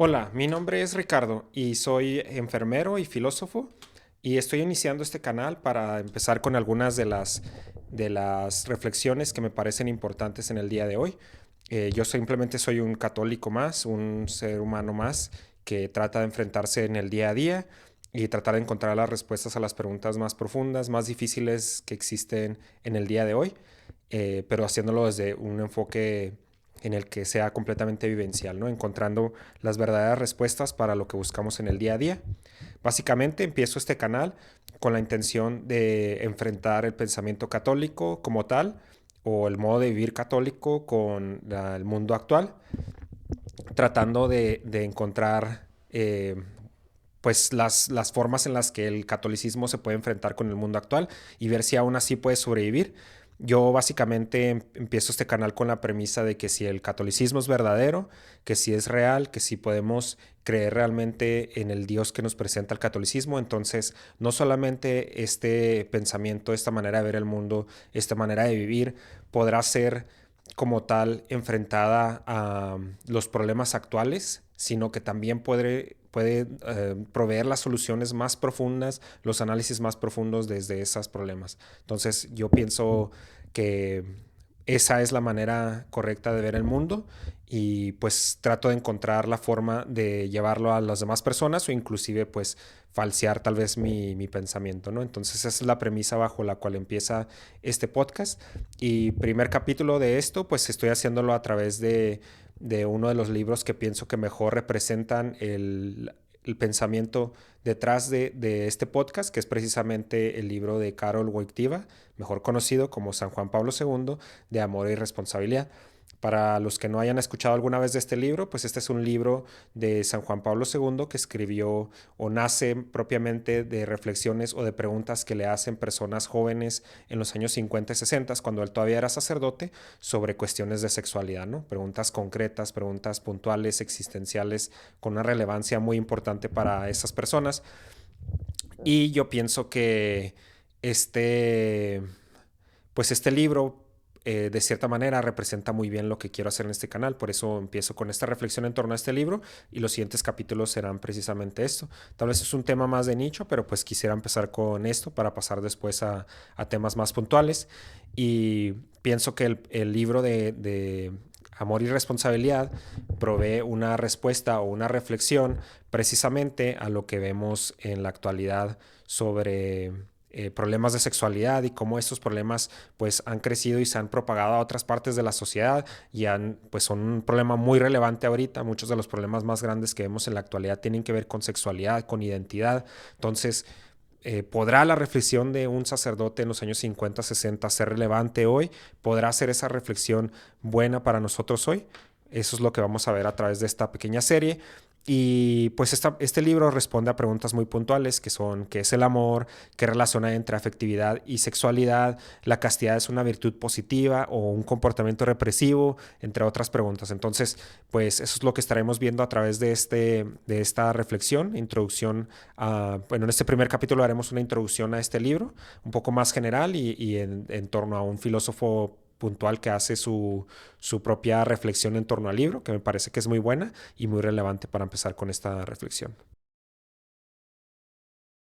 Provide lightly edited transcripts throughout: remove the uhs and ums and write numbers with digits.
Hola, mi nombre es Ricardo y soy enfermero y filósofo y estoy iniciando este canal para empezar con algunas de las reflexiones que me parecen importantes en el día de hoy. Yo simplemente soy un católico más, un ser humano más que trata de enfrentarse en el día a día y tratar de encontrar las respuestas a las preguntas más profundas, más difíciles que existen en el día de hoy, pero haciéndolo desde un enfoque en el que sea completamente vivencial, ¿no? Encontrando las verdaderas respuestas para lo que buscamos en el día a día. Básicamente empiezo este canal con la intención de enfrentar el pensamiento católico como tal o el modo de vivir católico con el mundo actual, tratando de encontrar pues las formas en las que el catolicismo se puede enfrentar con el mundo actual y ver si aún así puede sobrevivir. Yo básicamente empiezo este canal con la premisa de que si el catolicismo es verdadero, que si es real, que si podemos creer realmente en el Dios que nos presenta el catolicismo, entonces no solamente este pensamiento, esta manera de ver el mundo, esta manera de vivir podrá ser como tal enfrentada a los problemas actuales, sino que también puede proveer las soluciones más profundas, los análisis más profundos desde esos problemas. Entonces yo pienso que esa es la manera correcta de ver el mundo y pues trato de encontrar la forma de llevarlo a las demás personas o inclusive pues falsear tal vez mi pensamiento, ¿no? Entonces esa es la premisa bajo la cual empieza este podcast y primer capítulo de esto pues estoy haciéndolo a través de uno de los libros que pienso que mejor representan el pensamiento detrás de este podcast, que es precisamente el libro de Karol Wojtyła, mejor conocido como San Juan Pablo II, de Amor y Responsabilidad. Para los que no hayan escuchado alguna vez de este libro, pues este es un libro de San Juan Pablo II que escribió o nace propiamente de reflexiones o de preguntas que le hacen personas jóvenes en los años 50 y 60, cuando él todavía era sacerdote, sobre cuestiones de sexualidad, ¿no? Preguntas concretas, preguntas puntuales, existenciales, con una relevancia muy importante para esas personas. Y yo pienso que este, pues este libro de cierta manera representa muy bien lo que quiero hacer en este canal, por eso empiezo con esta reflexión en torno a este libro y los siguientes capítulos serán precisamente esto. Tal vez es un tema más de nicho, pero pues quisiera empezar con esto para pasar después a temas más puntuales y pienso que el libro de Amor y Responsabilidad provee una respuesta o una reflexión precisamente a lo que vemos en la actualidad sobre problemas de sexualidad y cómo estos problemas pues han crecido y se han propagado a otras partes de la sociedad y pues son un problema muy relevante ahorita. Muchos de los problemas más grandes que vemos en la actualidad tienen que ver con sexualidad, con identidad. Entonces, ¿podrá la reflexión de un sacerdote en los años 50, 60 ser relevante hoy? ¿Podrá ser esa reflexión buena para nosotros hoy? Eso es lo que vamos a ver a través de esta pequeña serie. Y pues este libro responde a preguntas muy puntuales que son ¿qué es el amor? ¿Qué relación hay entre afectividad y sexualidad? ¿La castidad es una virtud positiva o un comportamiento represivo? Entre otras preguntas. Entonces, pues eso es lo que estaremos viendo a través de esta reflexión, introducción bueno, en este primer capítulo haremos una introducción a este libro, un poco más general y en torno a un filósofo puntual que hace su propia reflexión en torno al libro, que me parece que es muy buena y muy relevante para empezar con esta reflexión.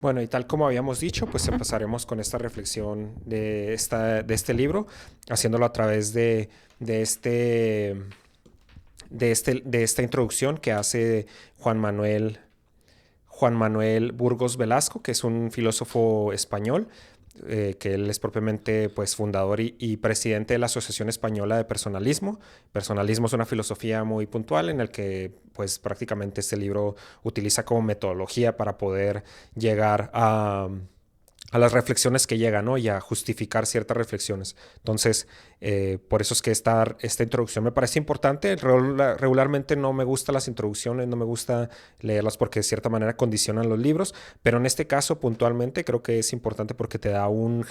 Bueno, y tal como habíamos dicho, pues empezaremos con esta reflexión de este libro, haciéndolo a través de, este, de esta introducción que hace Juan Manuel Juan Manuel Burgos Velasco, que es un filósofo español, que él es propiamente pues, fundador y presidente de la Asociación Española de Personalismo. Personalismo es una filosofía muy puntual en el que pues, prácticamente este libro utiliza como metodología para poder llegar a las reflexiones que llegan, ¿no? Y a justificar ciertas reflexiones. Entonces, por eso es que esta introducción me parece importante. Regularmente no me gustan las introducciones, no me gusta leerlas porque de cierta manera condicionan los libros, pero en este caso puntualmente creo que es importante porque te da un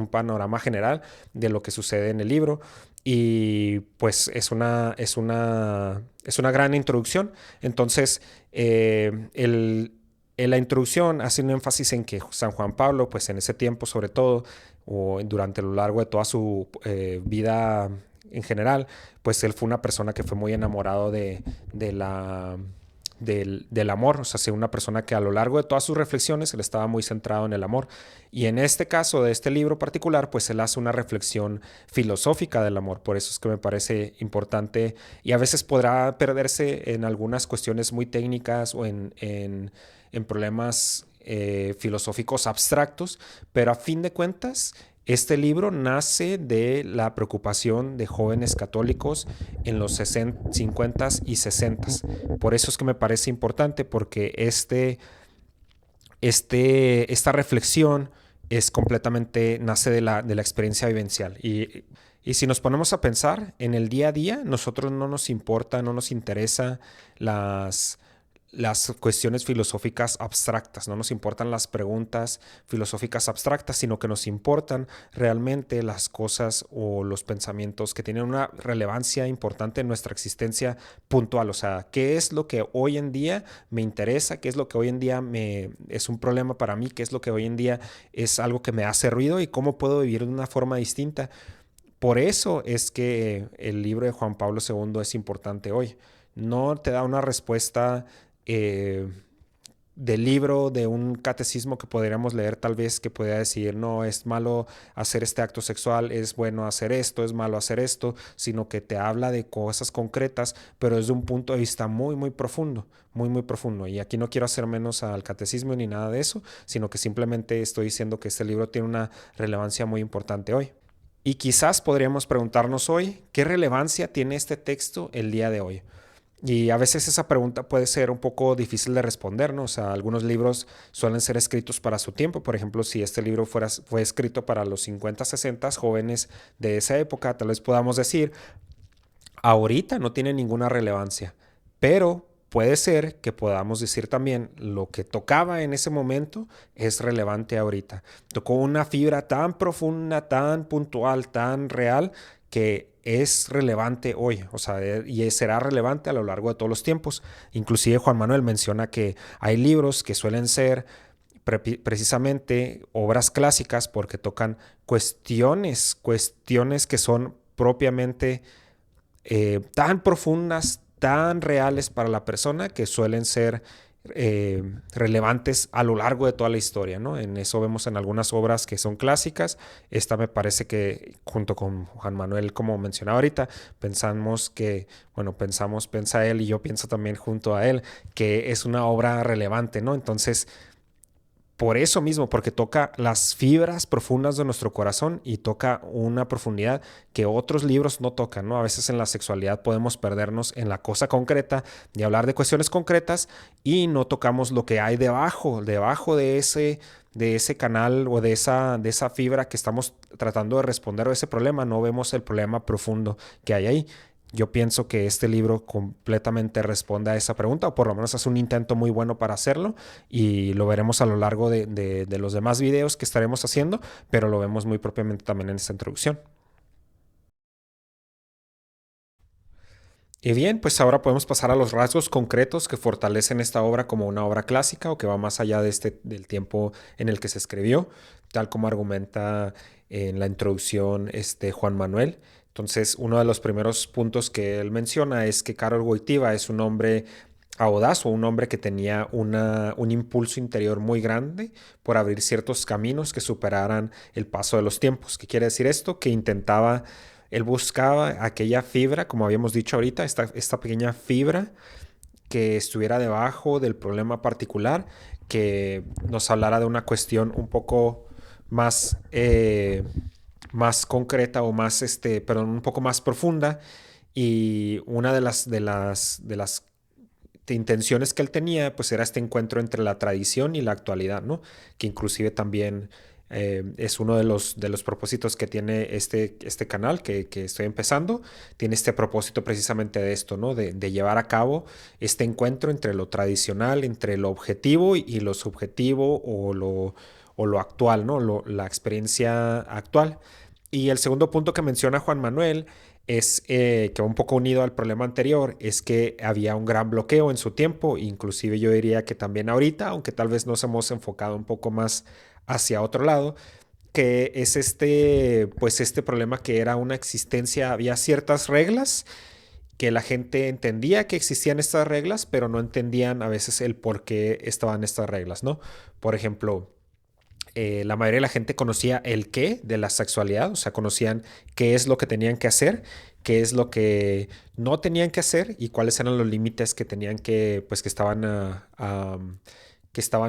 panorama general de lo que sucede en el libro y pues es una gran introducción. Entonces, en la introducción hace un énfasis en que San Juan Pablo, pues en ese tiempo sobre todo, o durante lo largo de toda su vida en general, pues él fue una persona que fue muy enamorado de la del amor, o sea, ser una persona que a lo largo de todas sus reflexiones él estaba muy centrado en el amor. Y en este caso de este libro particular, pues él hace una reflexión filosófica del amor, por eso es que me parece importante y a veces podrá perderse en algunas cuestiones muy técnicas o en problemas filosóficos abstractos, pero a fin de cuentas este libro nace de la preocupación de jóvenes católicos en los 60, 50 y 60. Por eso es que me parece importante, porque esta reflexión es completamente, nace de la experiencia vivencial. Y si nos ponemos a pensar en el día a día, nosotros no nos importa, no nos interesa las, las cuestiones filosóficas abstractas, no nos importan las preguntas filosóficas abstractas, sino que nos importan realmente las cosas o los pensamientos que tienen una relevancia importante en nuestra existencia puntual. O sea, ¿qué es lo que hoy en día me interesa? ¿Qué es lo que hoy en día es un problema para mí? ¿Qué es lo que hoy en día es algo que me hace ruido? ¿Y cómo puedo vivir de una forma distinta? Por eso es que el libro de Juan Pablo II es importante hoy. No te da una respuesta eh, del libro, de un catecismo que podríamos leer tal vez que pueda decir, no, es malo hacer este acto sexual, es bueno hacer esto, es malo hacer esto, sino que te habla de cosas concretas, pero desde un punto de vista muy, muy profundo, muy, muy profundo. Y aquí no quiero hacer menos al catecismo ni nada de eso, sino que simplemente estoy diciendo que este libro tiene una relevancia muy importante hoy. Y quizás podríamos preguntarnos hoy, ¿qué relevancia tiene este texto el día de hoy? Y a veces esa pregunta puede ser un poco difícil de responder, ¿no? O sea, algunos libros suelen ser escritos para su tiempo. Por ejemplo, si este libro fue escrito para los 50, 60 jóvenes de esa época, tal vez podamos decir, ahorita no tiene ninguna relevancia, pero puede ser que podamos decir también lo que tocaba en ese momento es relevante ahorita. Tocó una fibra tan profunda, tan puntual, tan real que es relevante hoy, o sea, y será relevante a lo largo de todos los tiempos. Inclusive Juan Manuel menciona que hay libros que suelen ser precisamente obras clásicas porque tocan cuestiones que son propiamente tan profundas, tan reales para la persona que suelen ser relevantes a lo largo de toda la historia, ¿no? En eso vemos en algunas obras que son clásicas. Esta me parece que junto con Juan Manuel, como mencionaba ahorita, piensa él y yo pienso también junto a él, que es una obra relevante, ¿no? Entonces, por eso mismo, porque toca las fibras profundas de nuestro corazón y toca una profundidad que otros libros no tocan, ¿no? A veces en la sexualidad podemos perdernos en la cosa concreta y hablar de cuestiones concretas y no tocamos lo que hay debajo de ese canal o de esa fibra que estamos tratando de responder a ese problema, no vemos el problema profundo que hay ahí. Yo pienso que este libro completamente responde a esa pregunta, o por lo menos hace un intento muy bueno para hacerlo, y lo veremos a lo largo de los demás videos que estaremos haciendo, pero lo vemos muy propiamente también en esta introducción. Y bien, pues ahora podemos pasar a los rasgos concretos que fortalecen esta obra como una obra clásica o que va más allá del tiempo en el que se escribió, tal como argumenta en la introducción Juan Manuel. Entonces, uno de los primeros puntos que él menciona es que Karol Wojtyła es un hombre audaz o un hombre que tenía un impulso interior muy grande por abrir ciertos caminos que superaran el paso de los tiempos. ¿Qué quiere decir esto? Que él buscaba aquella fibra, como habíamos dicho ahorita, esta pequeña fibra que estuviera debajo del problema particular, que nos hablara de una cuestión un poco más, más concreta o más, perdón, un poco más profunda. Y una de las intenciones que él tenía, pues era este encuentro entre la tradición y la actualidad, ¿no? Que inclusive también es uno de los propósitos que tiene este canal que estoy empezando. Tiene este propósito precisamente de esto, ¿no? De llevar a cabo este encuentro entre lo tradicional, entre lo objetivo y lo subjetivo o lo actual, ¿no? La experiencia actual. Y el segundo punto que menciona Juan Manuel es que va un poco unido al problema anterior, es que había un gran bloqueo en su tiempo, inclusive yo diría que también ahorita, aunque tal vez nos hemos enfocado un poco más hacia otro lado, que es pues este problema que era una existencia, había ciertas reglas que la gente entendía que existían estas reglas, pero no entendían a veces el por qué estaban estas reglas, ¿no? Por ejemplo, la mayoría de la gente conocía el qué de la sexualidad, o sea, conocían qué es lo que tenían que hacer, qué es lo que no tenían que hacer y cuáles eran los límites que tenían que, pues, que estaban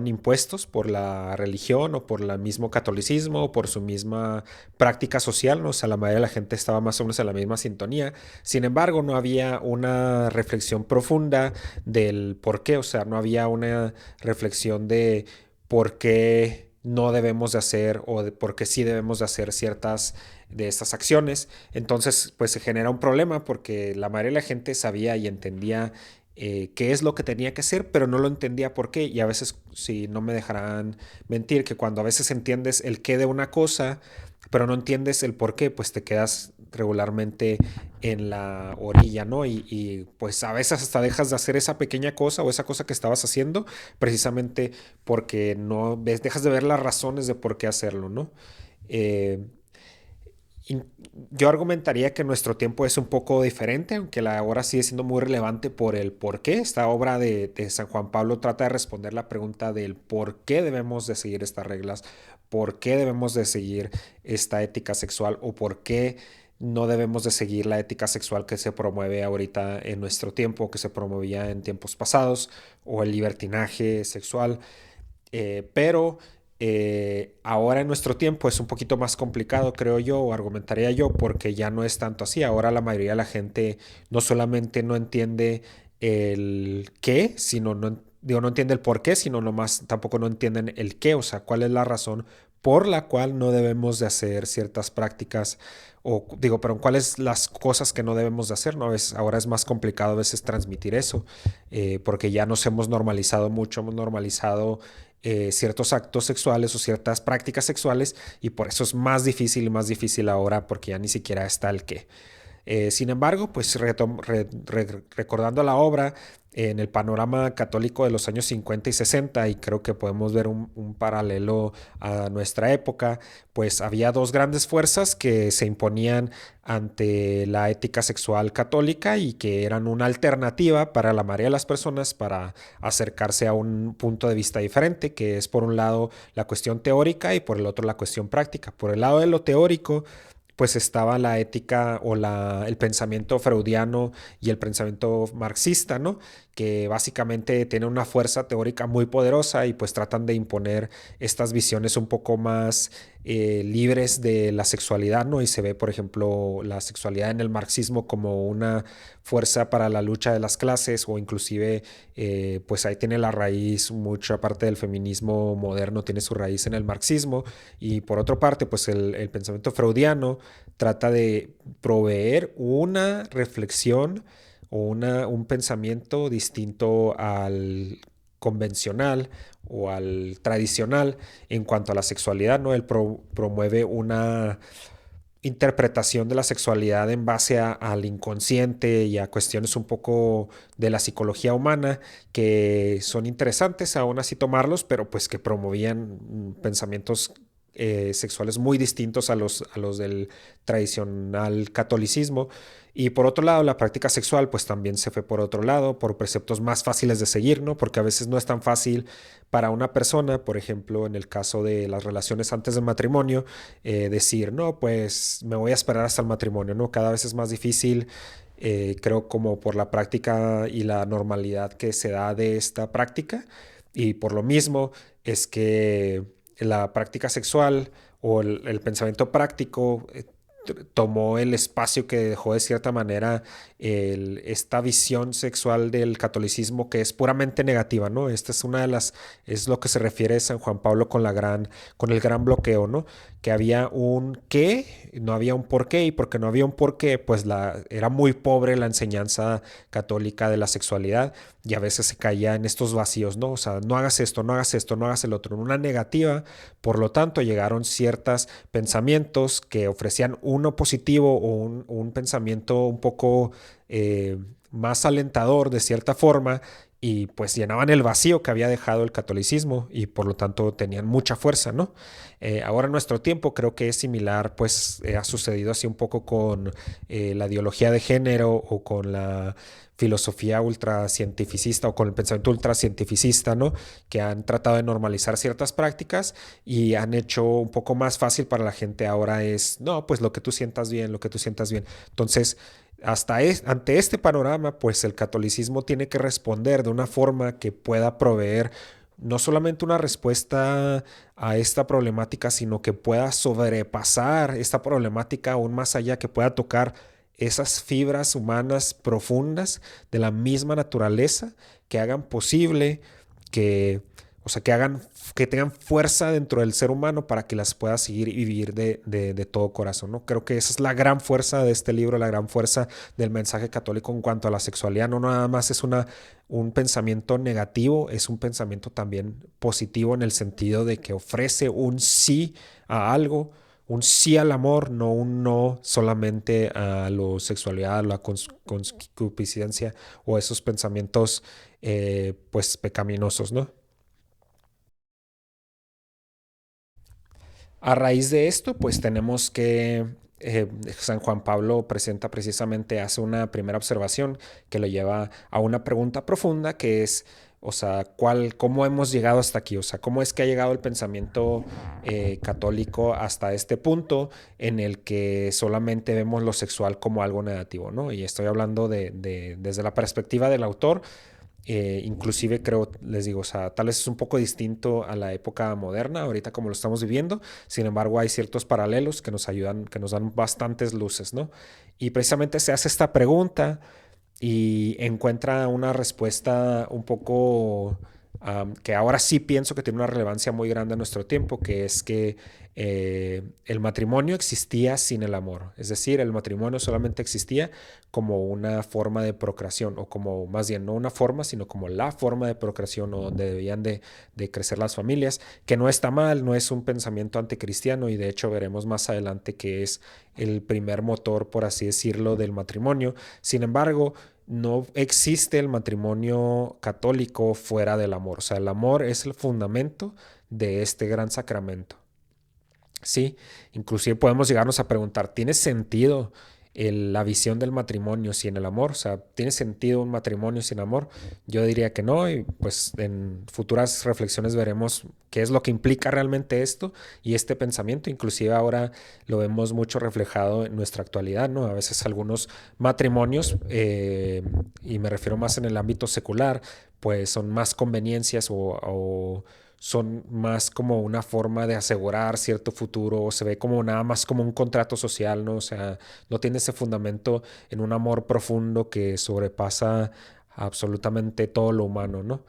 impuestos por la religión o por el mismo catolicismo o por su misma práctica social, ¿no? O sea, la mayoría de la gente estaba más o menos en la misma sintonía. Sin embargo, no había una reflexión profunda del por qué, o sea, no había una reflexión de por qué no debemos de hacer o de por qué sí debemos de hacer ciertas de estas acciones. Entonces, pues se genera un problema porque la mayoría de la gente sabía y entendía qué es lo que tenía que hacer, pero no lo entendía por qué. Y a veces, si no me dejarán mentir, que cuando a veces entiendes el qué de una cosa, pero no entiendes el por qué, pues te quedas regularmente en la orilla, ¿no? Pues a veces hasta dejas de hacer esa pequeña cosa o esa cosa que estabas haciendo precisamente porque no ves, dejas de ver las razones de por qué hacerlo, ¿no? Eh, y yo argumentaría que nuestro tiempo es un poco diferente, aunque la obra sigue siendo muy relevante por el por qué. Esta obra de San Juan Pablo trata de responder la pregunta del por qué debemos de seguir estas reglas, por qué debemos de seguir esta ética sexual o por qué no debemos de seguir la ética sexual que se promueve ahorita en nuestro tiempo, que se promovía en tiempos pasados, o el libertinaje sexual. Pero ahora en nuestro tiempo es un poquito más complicado, creo yo, o argumentaría yo, porque ya no es tanto así. Ahora la mayoría de la gente no solamente no entiende el qué, sino digo, no entiende el por qué, sino nomás tampoco no entienden el qué, o sea, cuál es la razón por la cual no debemos de hacer ciertas prácticas o digo, pero cuáles las cosas que no debemos de hacer, ¿no? A veces, ahora es más complicado a veces transmitir eso, porque ya nos hemos normalizado mucho, hemos normalizado ciertos actos sexuales o ciertas prácticas sexuales y por eso es más difícil ahora porque ya ni siquiera está el qué. Sin embargo, pues recordando la obra en el panorama católico de los años 50 y 60, y creo que podemos ver un paralelo a nuestra época, pues había dos grandes fuerzas que se imponían ante la ética sexual católica y que eran una alternativa para la mayoría de las personas para acercarse a un punto de vista diferente, que es por un lado la cuestión teórica y por el otro la cuestión práctica. Por el lado de lo teórico, pues estaba la ética o el pensamiento freudiano y el pensamiento marxista, ¿no? Que básicamente tienen una fuerza teórica muy poderosa y pues tratan de imponer estas visiones un poco más libres de la sexualidad, ¿no? Y se ve, por ejemplo, la sexualidad en el marxismo como una fuerza para la lucha de las clases o inclusive, pues ahí tiene la raíz, mucha parte del feminismo moderno tiene su raíz en el marxismo y por otra parte, pues el pensamiento freudiano trata de proveer una reflexión o un pensamiento distinto al convencional o al tradicional en cuanto a la sexualidad, ¿no? Él promueve una interpretación de la sexualidad en base al inconsciente y a cuestiones un poco de la psicología humana que son interesantes aún así tomarlos, pero pues que promovían pensamientos sexuales muy distintos a los del tradicional catolicismo. Y por otro lado, la práctica sexual pues también se fue por otro lado, por preceptos más fáciles de seguir, ¿no? Porque a veces no es tan fácil para una persona, por ejemplo, en el caso de las relaciones antes del matrimonio, decir, no, pues me voy a esperar hasta el matrimonio, ¿no? Cada vez es más difícil, creo, como por la práctica y la normalidad que se da de esta práctica. Y por lo mismo es que la práctica sexual o el pensamiento práctico tomó el espacio que dejó de cierta manera esta visión sexual del catolicismo que es puramente negativa, ¿no? Esta es una de las, es lo que se refiere San Juan Pablo con el gran bloqueo, ¿no? Que había un qué, no había un por qué, y porque no había un por qué, pues era muy pobre la enseñanza católica de la sexualidad y a veces se caía en estos vacíos, ¿no? O sea, no hagas esto, no hagas esto, no hagas el otro, en una negativa, por lo tanto llegaron ciertos pensamientos que ofrecían uno positivo o un pensamiento un poco más alentador de cierta forma y pues llenaban el vacío que había dejado el catolicismo y por lo tanto tenían mucha fuerza, ¿no? Ahora en nuestro tiempo creo que es similar, pues ha sucedido así un poco con la ideología de género o con la filosofía ultracientificista o con el pensamiento ultracientificista, ¿no? Que han tratado de normalizar ciertas prácticas y han hecho un poco más fácil para la gente ahora es, no, pues lo que tú sientas bien, lo que tú sientas bien. Entonces, ante este panorama, pues el catolicismo tiene que responder de una forma que pueda proveer no solamente una respuesta a esta problemática, sino que pueda sobrepasar esta problemática aún más allá, que pueda tocar esas fibras humanas profundas de la misma naturaleza que hagan posible que, o sea, que tengan fuerza dentro del ser humano para que las pueda seguir y vivir de todo corazón, ¿no? Creo que esa es la gran fuerza de este libro, la gran fuerza del mensaje católico en cuanto a la sexualidad. No nada más es un pensamiento negativo, es un pensamiento también positivo en el sentido de que ofrece un sí a algo, un sí al amor, no un no solamente a la sexualidad, a la concupiscencia o esos pensamientos pues pecaminosos, ¿no? A raíz de esto, pues tenemos que San Juan Pablo presenta precisamente, hace una primera observación que lo lleva a una pregunta profunda que es, o sea, cómo hemos llegado hasta aquí? O sea, ¿cómo es que ha llegado el pensamiento católico hasta este punto en el que solamente vemos lo sexual como algo negativo, ¿no? Y estoy hablando desde la perspectiva del autor, inclusive creo, les digo, o sea, tal vez es un poco distinto a la época moderna, ahorita como lo estamos viviendo, sin embargo hay ciertos paralelos que nos ayudan, que nos dan bastantes luces, ¿no? Y precisamente se hace esta pregunta y encuentra una respuesta un poco que ahora sí pienso que tiene una relevancia muy grande en nuestro tiempo, que es que el matrimonio existía sin el amor. Es decir, el matrimonio solamente existía como una forma de procreación, o como más bien no una forma, sino como la forma de procreación o donde debían de crecer las familias, que no está mal, no es un pensamiento anticristiano y de hecho veremos más adelante que es el primer motor, por así decirlo, del matrimonio. Sin embargo, no existe el matrimonio católico fuera del amor. O sea, el amor es el fundamento de este gran sacramento. Sí, inclusive podemos llegarnos a preguntar, ¿tiene sentido la visión del matrimonio sin el amor? O sea, ¿tiene sentido un matrimonio sin amor? Yo diría que no y pues en futuras reflexiones veremos qué es lo que implica realmente esto y este pensamiento. Inclusive ahora lo vemos mucho reflejado en nuestra actualidad, ¿no? A veces algunos matrimonios, y me refiero más en el ámbito secular, pues son más conveniencias o son más como una forma de asegurar cierto futuro, o se ve como nada más como un contrato social, ¿no? O sea, no tiene ese fundamento en un amor profundo que sobrepasa absolutamente todo lo humano, ¿no?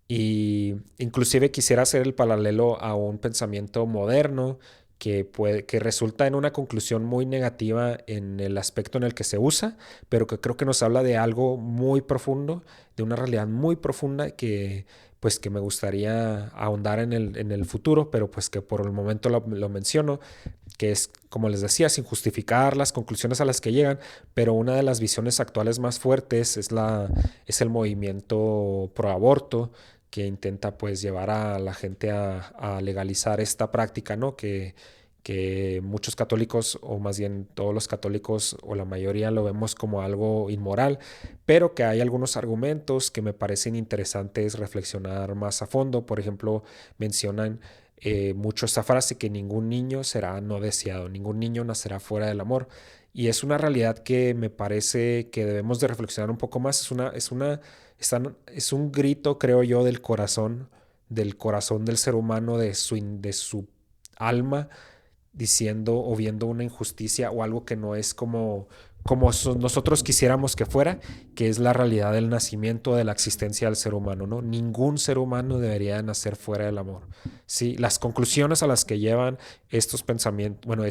Y inclusive quisiera hacer el paralelo a un pensamiento moderno que resulta en una conclusión muy negativa en el aspecto en el que se usa, pero que creo que nos habla de algo muy profundo, de una realidad muy profunda que pues que me gustaría ahondar en el futuro, pero pues que por el momento lo menciono, que es, como les decía, sin justificar las conclusiones a las que llegan, pero una de las visiones actuales más fuertes es el movimiento pro aborto, que intenta pues llevar a la gente a legalizar esta práctica, ¿no? Que muchos católicos, o más bien todos los católicos o la mayoría lo vemos como algo inmoral, pero que hay algunos argumentos que me parecen interesantes reflexionar más a fondo. Por ejemplo, mencionan mucho esta frase que ningún niño será no deseado, ningún niño nacerá fuera del amor. Y es una realidad que me parece que debemos de reflexionar un poco más. Es un grito, creo yo, del corazón del ser humano, de su alma, diciendo o viendo una injusticia o algo que no es nosotros quisiéramos que fuera, que es la realidad del nacimiento, de la existencia del ser humano, ¿no? Ningún ser humano debería nacer fuera del amor. Sí, las conclusiones a las que llevan estos pensamientos, bueno,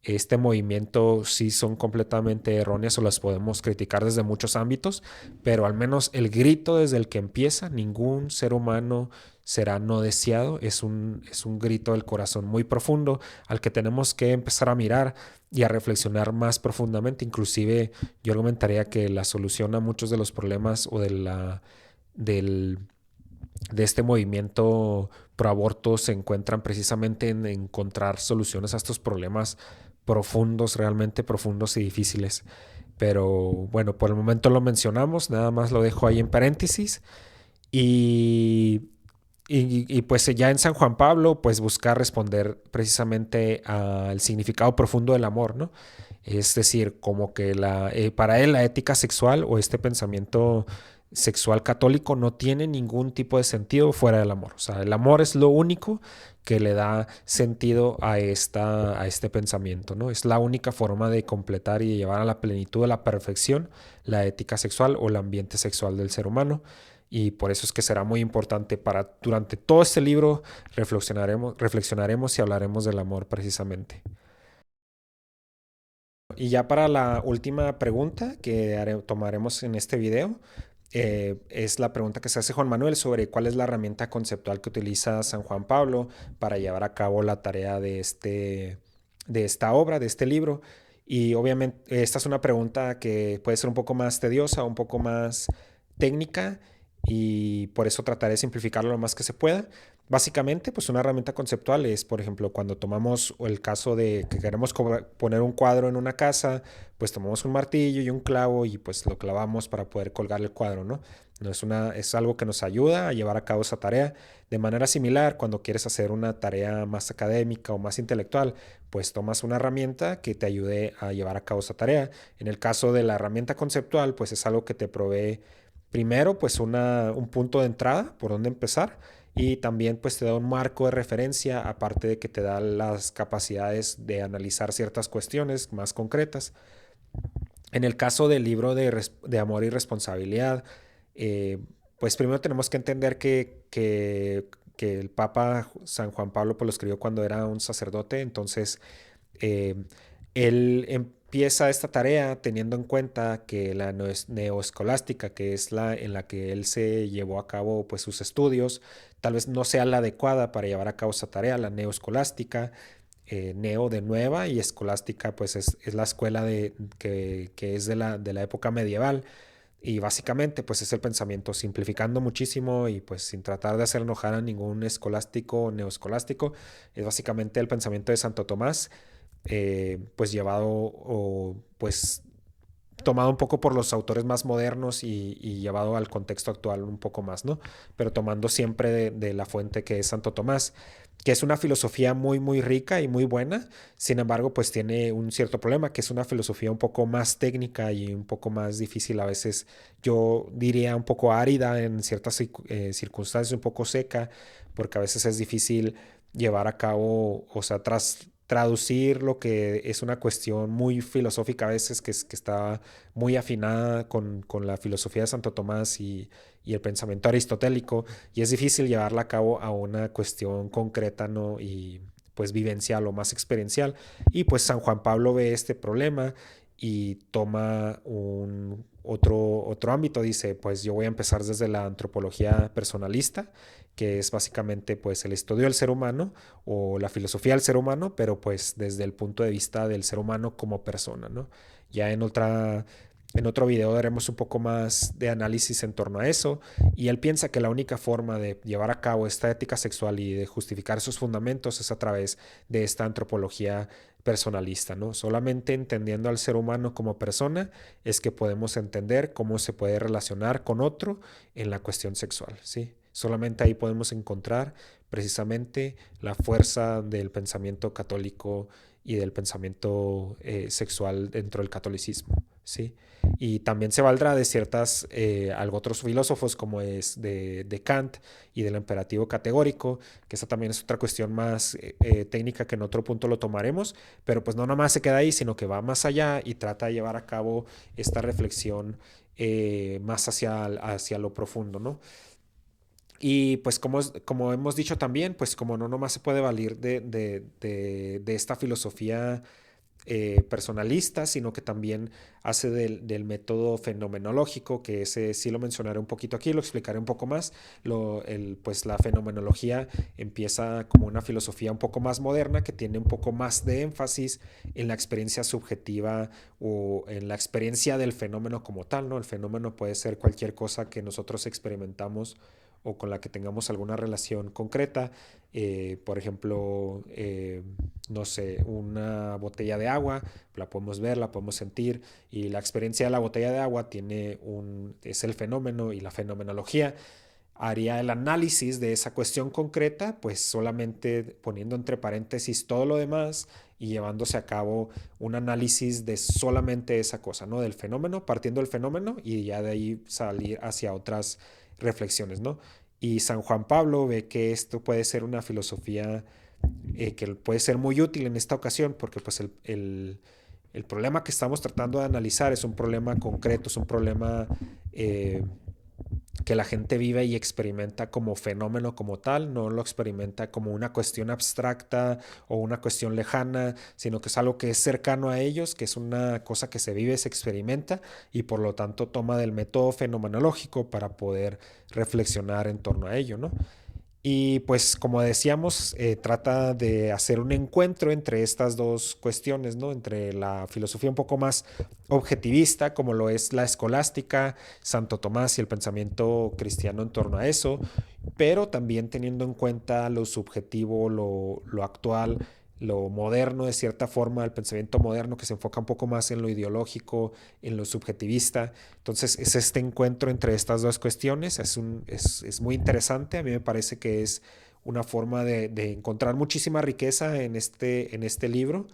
este movimiento sí son completamente erróneas o las podemos criticar desde muchos ámbitos, pero al menos el grito desde el que empieza, ningún ser humano será no deseado, es un grito del corazón muy profundo al que tenemos que empezar a mirar y a reflexionar más profundamente. Inclusive yo argumentaría que la solución a muchos de los problemas o del, de este movimiento pro aborto se encuentran precisamente en encontrar soluciones a estos problemas profundos, realmente profundos y difíciles. Pero bueno, por el momento lo mencionamos, nada más lo dejo ahí en paréntesis. Y, pues ya en San Juan Pablo, pues buscar responder precisamente al significado profundo del amor, ¿no? Es decir, como que para él la ética sexual o este pensamiento sexual católico no tiene ningún tipo de sentido fuera del amor. O sea, el amor es lo único que le da sentido a este pensamiento, ¿no? Es la única forma de completar y de llevar a la plenitud, a la perfección, la ética sexual o el ambiente sexual del ser humano. Y por eso es que será muy importante durante todo este libro, reflexionaremos y hablaremos del amor precisamente. Y ya para la última pregunta que tomaremos en este video, es la pregunta que se hace Juan Manuel sobre cuál es la herramienta conceptual que utiliza San Juan Pablo para llevar a cabo la tarea de esta obra, de este libro. Y obviamente esta es una pregunta que puede ser un poco más tediosa, un poco más técnica, y por eso trataré de simplificarlo lo más que se pueda. Básicamente, pues una herramienta conceptual es, por ejemplo, cuando tomamos el caso de que queremos poner un cuadro en una casa, pues tomamos un martillo y un clavo y pues lo clavamos para poder colgar el cuadro, ¿no? No es es algo que nos ayuda a llevar a cabo esa tarea. De manera similar, cuando quieres hacer una tarea más académica o más intelectual, pues tomas una herramienta que te ayude a llevar a cabo esa tarea. En el caso de la herramienta conceptual, pues es algo que te provee primero, pues un punto de entrada por donde empezar, y también pues te da un marco de referencia, aparte de que te da las capacidades de analizar ciertas cuestiones más concretas. En el caso del libro de amor y responsabilidad, eh, pues primero tenemos que entender que el Papa San Juan Pablo pues, lo escribió cuando era un sacerdote. Entonces eh, él empieza esta tarea teniendo en cuenta que la neoescolástica, que es la en la que él se llevó a cabo pues, sus estudios, tal vez no sea la adecuada para llevar a cabo esa tarea. La neoescolástica, neo de nueva, y escolástica pues es la escuela que es de de la época medieval, y básicamente pues es el pensamiento simplificando muchísimo y pues sin tratar de hacer enojar a ningún escolástico o neoescolástico. Es básicamente el pensamiento de Santo Tomás, pues llevado o pues tomado un poco por los autores más modernos y llevado al contexto actual un poco más, ¿no? Pero tomando siempre de la fuente que es Santo Tomás, que es una filosofía muy, muy rica y muy buena. Sin embargo, pues tiene un cierto problema, que es una filosofía un poco más técnica y un poco más difícil, a veces yo diría un poco árida en ciertas circunstancias, un poco seca, porque a veces es difícil llevar a cabo, o sea, traducir lo que es una cuestión muy filosófica a veces, que está muy afinada con la filosofía de Santo Tomás y el pensamiento aristotélico, y es difícil llevarla a cabo a una cuestión concreta, ¿no? Y pues vivencial o más experiencial. Y pues San Juan Pablo ve este problema y toma otro ámbito. Dice, pues yo voy a empezar desde la antropología personalista, que es básicamente pues el estudio del ser humano o la filosofía del ser humano, pero pues desde el punto de vista del ser humano como persona, ¿no? Ya en otro video daremos un poco más de análisis en torno a eso, y él piensa que la única forma de llevar a cabo esta ética sexual y de justificar sus fundamentos es a través de esta antropología personalista, ¿no? Solamente entendiendo al ser humano como persona es que podemos entender cómo se puede relacionar con otro en la cuestión sexual, ¿sí? Solamente ahí podemos encontrar precisamente la fuerza del pensamiento católico y del pensamiento sexual dentro del catolicismo, ¿sí? Y también se valdrá de algo otros filósofos como es de Kant y del imperativo categórico, que esa también es otra cuestión más técnica que en otro punto lo tomaremos, pero pues no nomás se queda ahí, sino que va más allá y trata de llevar a cabo esta reflexión más hacia lo profundo, ¿no? Y pues como hemos dicho también, pues como no nomás se puede valer de esta filosofía personalista, sino que también hace del método fenomenológico, que ese sí lo mencionaré un poquito aquí, lo explicaré un poco más. Pues la fenomenología empieza como una filosofía un poco más moderna, que tiene un poco más de énfasis en la experiencia subjetiva o en la experiencia del fenómeno como tal, ¿no? El fenómeno puede ser cualquier cosa que nosotros experimentamos o con la que tengamos alguna relación concreta. Por ejemplo, no sé, una botella de agua, la podemos ver, la podemos sentir, y la experiencia de la botella de agua es el fenómeno, y la fenomenología haría el análisis de esa cuestión concreta, pues solamente poniendo entre paréntesis todo lo demás y llevándose a cabo un análisis de solamente esa cosa, ¿no? Del fenómeno, partiendo del fenómeno y ya de ahí salir hacia otras reflexiones, ¿no? Y San Juan Pablo ve que esto puede ser una filosofía que puede ser muy útil en esta ocasión, porque pues el problema que estamos tratando de analizar es un problema concreto, es un problema que la gente vive y experimenta como fenómeno como tal, no lo experimenta como una cuestión abstracta o una cuestión lejana, sino que es algo que es cercano a ellos, que es una cosa que se vive, se experimenta, y por lo tanto toma del método fenomenológico para poder reflexionar en torno a ello, ¿no? Y pues como decíamos, trata de hacer un encuentro entre estas dos cuestiones, ¿no? Entre la filosofía un poco más objetivista, como lo es la escolástica, Santo Tomás y el pensamiento cristiano en torno a eso, pero también teniendo en cuenta lo subjetivo, lo actual, lo moderno, de cierta forma, el pensamiento moderno que se enfoca un poco más en lo ideológico, en lo subjetivista. Entonces es este encuentro entre estas dos cuestiones, es muy interesante, a mí me parece que es una forma de encontrar muchísima riqueza en este libro,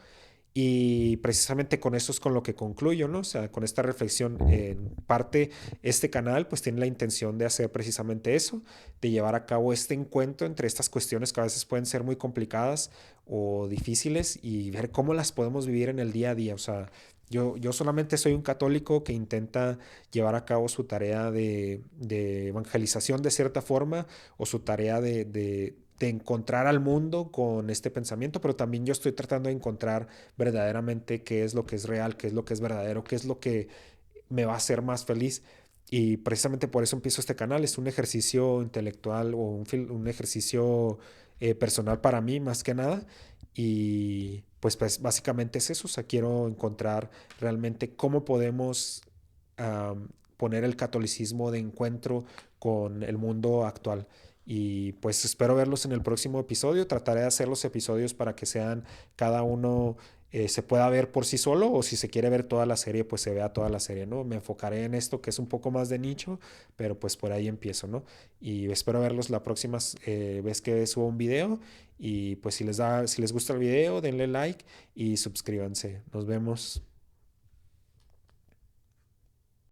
y precisamente con eso es con lo que concluyo, ¿no? O sea, con esta reflexión, en parte, este canal pues tiene la intención de hacer precisamente eso, de llevar a cabo este encuentro entre estas cuestiones que a veces pueden ser muy complicadas o difíciles, y ver cómo las podemos vivir en el día a día. O sea, yo solamente soy un católico que intenta llevar a cabo su tarea de evangelización de cierta forma, o su tarea de encontrar al mundo con este pensamiento, pero también yo estoy tratando de encontrar verdaderamente qué es lo que es real, qué es lo que es verdadero, qué es lo que me va a hacer más feliz. Y precisamente por eso empiezo este canal. Es un ejercicio intelectual o un ejercicio personal para mí más que nada. Y pues básicamente es eso. O sea, quiero encontrar realmente cómo podemos poner el catolicismo de encuentro con el mundo actual. Y pues espero verlos en el próximo episodio. Trataré de hacer los episodios para que sean cada uno se pueda ver por sí solo, o si se quiere ver toda la serie, pues se vea toda la serie, ¿no? Me enfocaré en esto que es un poco más de nicho, pero pues por ahí empiezo, ¿no? Y espero verlos la próxima vez que suba un video, y pues si les gusta el video, denle like y suscríbanse. Nos vemos.